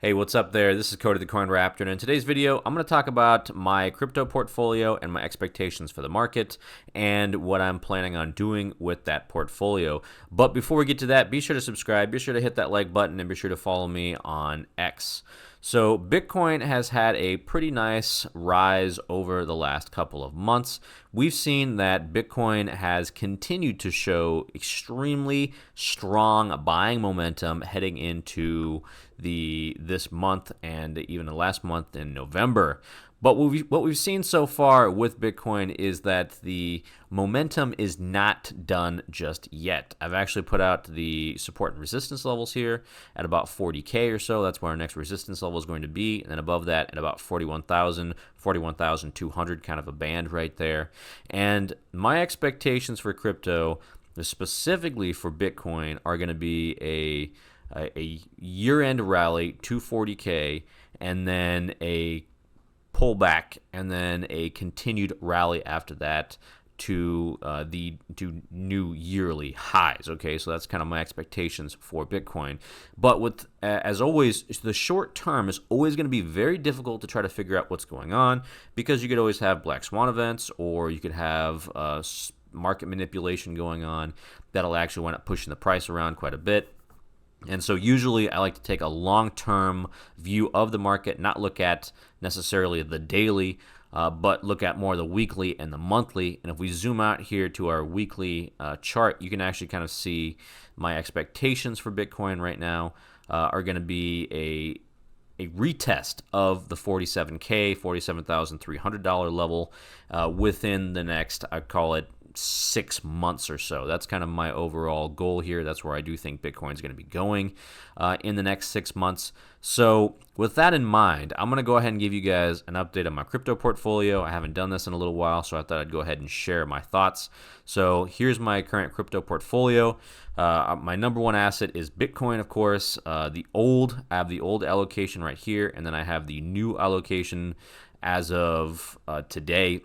Hey, what's up there? This is Cody the Coin Raptor, and in today's video, I'm going to talk about my crypto portfolio and my expectations for the market and what I'm planning on doing with that portfolio. But before we get to that, be sure to subscribe, be sure to hit that like button, and be sure to follow me on X. So Bitcoin has had a pretty nice rise over the last couple of months. We've seen that Bitcoin has continued to show extremely strong buying momentum heading into this month and even the last month in November. But what we've seen so far with Bitcoin is that the momentum is not done just yet. I've actually put out the support and resistance levels here at about 40K or so. That's where our next resistance level is going to be. And then above that at about 41,000, 41,200, kind of a band right there. And my expectations for crypto, specifically for Bitcoin, are going to be a year-end rally to 40K, and then a pullback, and then a continued rally after that to new yearly highs. Okay, so that's kind of my expectations for Bitcoin. But with as always, the short term is always going to be very difficult to try to figure out what's going on, because you could always have black swan events, or you could have market manipulation going on that'll actually wind up pushing the price around quite a bit. And so usually I like to take a long-term view of the market, not look at necessarily the daily, but look at more the weekly and the monthly. And if we zoom out here to our weekly chart, you can actually kind of see my expectations for Bitcoin right now are going to be a retest of the 47K, $47,300 level within the next, I'd call it, 6 months or so. That's kind of my overall goal here. That's where I do think Bitcoin is going to be going in the next 6 months. So with that in mind, I'm going to go ahead and give you guys an update on my crypto portfolio. I haven't done this in a little while, so I thought I'd go ahead and share my thoughts. So here's my current crypto portfolio. My number one asset is Bitcoin, of course. I have the old allocation right here, and then I have the new allocation as of today.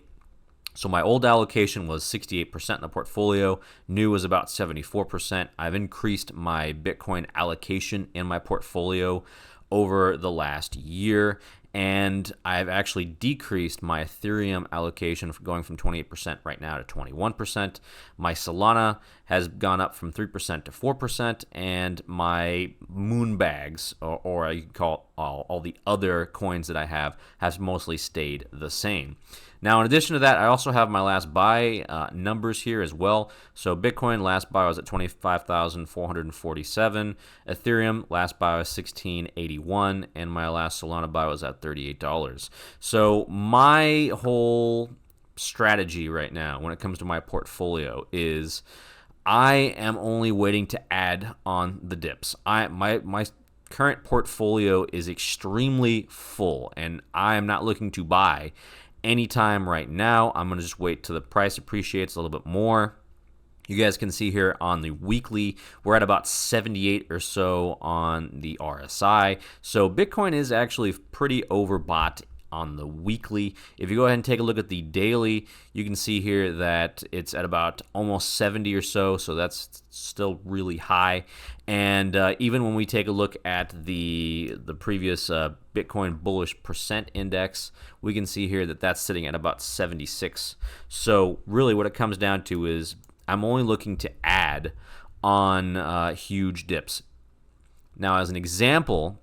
So my old allocation was 68% in the portfolio. New was about 74%. I've increased my Bitcoin allocation in my portfolio over the last year, and I've actually decreased my Ethereum allocation going from 28% right now to 21%. My Solana has gone up from 3% to 4%, and my Moonbags, or you can call all the other coins that I have mostly stayed the same. Now, in addition to that, I also have my last buy numbers here as well. So Bitcoin, last buy was at 25,447. Ethereum, last buy was 1681. And my last Solana buy was at $38. So my whole strategy right now when it comes to my portfolio is I am only waiting to add on the dips. My current portfolio is extremely full, and I am not looking to buy anytime right now. I'm going to just wait till the price appreciates a little bit more. You guys can see here on the weekly, we're at about 78 or so on the RSI. So Bitcoin is actually pretty overbought on the weekly. If you go ahead and take a look at the daily, you can see here that it's at about almost 70 or so, so that's still really high. And even when we take a look at the previous Bitcoin bullish percent index, we can see here that that's sitting at about 76. So really what it comes down to is I'm only looking to add on huge dips. Now, as an example,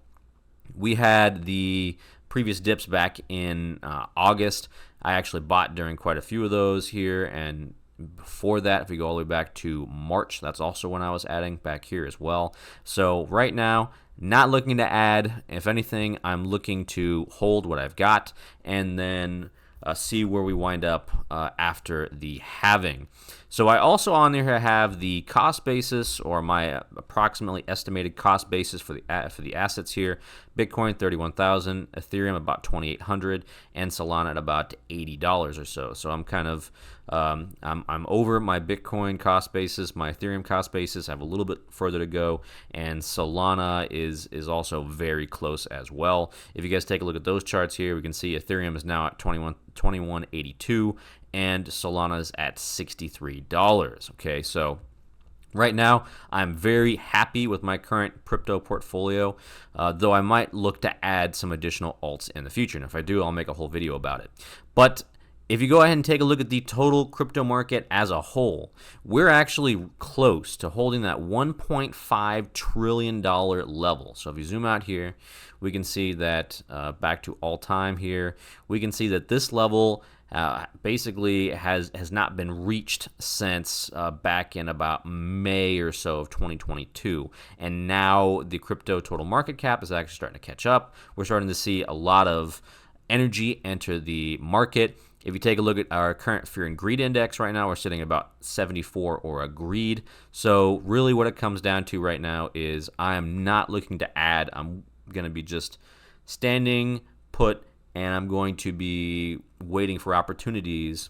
we had the previous dips back in August. I actually bought during quite a few of those here, and before that, if we go all the way back to March, that's also when I was adding back here as well. So right now, not looking to add. If anything, I'm looking to hold what I've got and then see where we wind up after the halving. So I also on there have the cost basis, or my approximately estimated cost basis for the assets here. Bitcoin 31,000, Ethereum about 2,800, and Solana at about $80 or so. So I'm kind of I'm over my Bitcoin cost basis, my Ethereum cost basis. I have a little bit further to go, and Solana is also very close as well. If you guys take a look at those charts here, we can see Ethereum is now at 2182, and Solana is at $63. Okay, so Right now, I'm very happy with my current crypto portfolio, though I might look to add some additional alts in the future. And if I do, I'll make a whole video about it. But if you go ahead and take a look at the total crypto market as a whole, we're actually close to holding that $1.5 trillion level. So if you zoom out here, we can see that back to all time here, we can see that this level basically has not been reached since back in about May or so of 2022. And now the crypto total market cap is actually starting to catch up. We're starting to see a lot of energy enter the market. If you take a look at our current fear and greed index right now, we're sitting at about 74 or a greed. So really what it comes down to right now is I am not looking to add. I'm going to be just standing put, and I'm going to be waiting for opportunities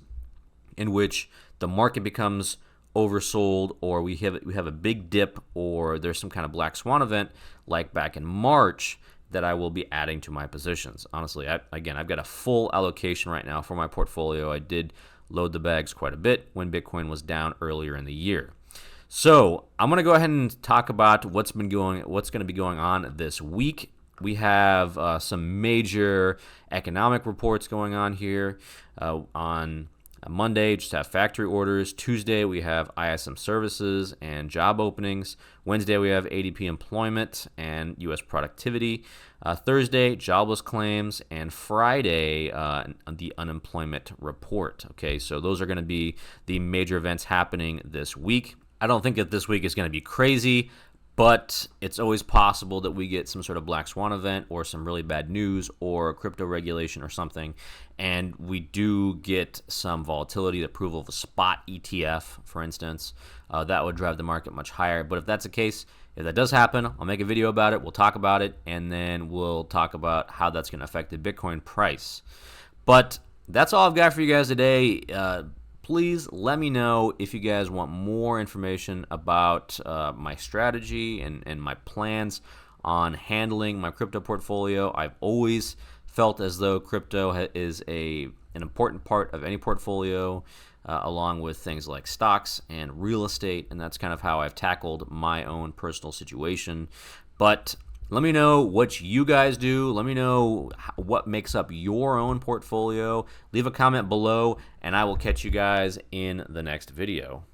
in which the market becomes oversold, or we have a big dip, or there's some kind of black swan event like back in March that I will be adding to my positions. Honestly, again, I've got a full allocation right now for my portfolio. I did load the bags quite a bit when Bitcoin was down earlier in the year. So I'm going to go ahead and talk about what's going to be going on this week. We have some major economic reports going on here. On Monday, just have factory orders. Tuesday, we have ISM services and job openings. Wednesday, we have ADP employment and U.S. productivity. Thursday, jobless claims. And Friday, the unemployment report. Okay, so those are going to be the major events happening this week. I don't think that this week is going to be crazy, but it's always possible that we get some sort of black swan event or some really bad news or crypto regulation or something, and we do get some volatility, the approval of a spot ETF, for instance. That would drive the market much higher. But if that's the case, if that does happen, I'll make a video about it, we'll talk about it, and then we'll talk about how that's going to affect the Bitcoin price. But that's all I've got for you guys today. Please let me know if you guys want more information about my strategy and my plans on handling my crypto portfolio. I've always felt as though crypto is an important part of any portfolio, along with things like stocks and real estate, and that's kind of how I've tackled my own personal situation. But let me know what you guys do. Let me know what makes up your own portfolio. Leave a comment below, and I will catch you guys in the next video.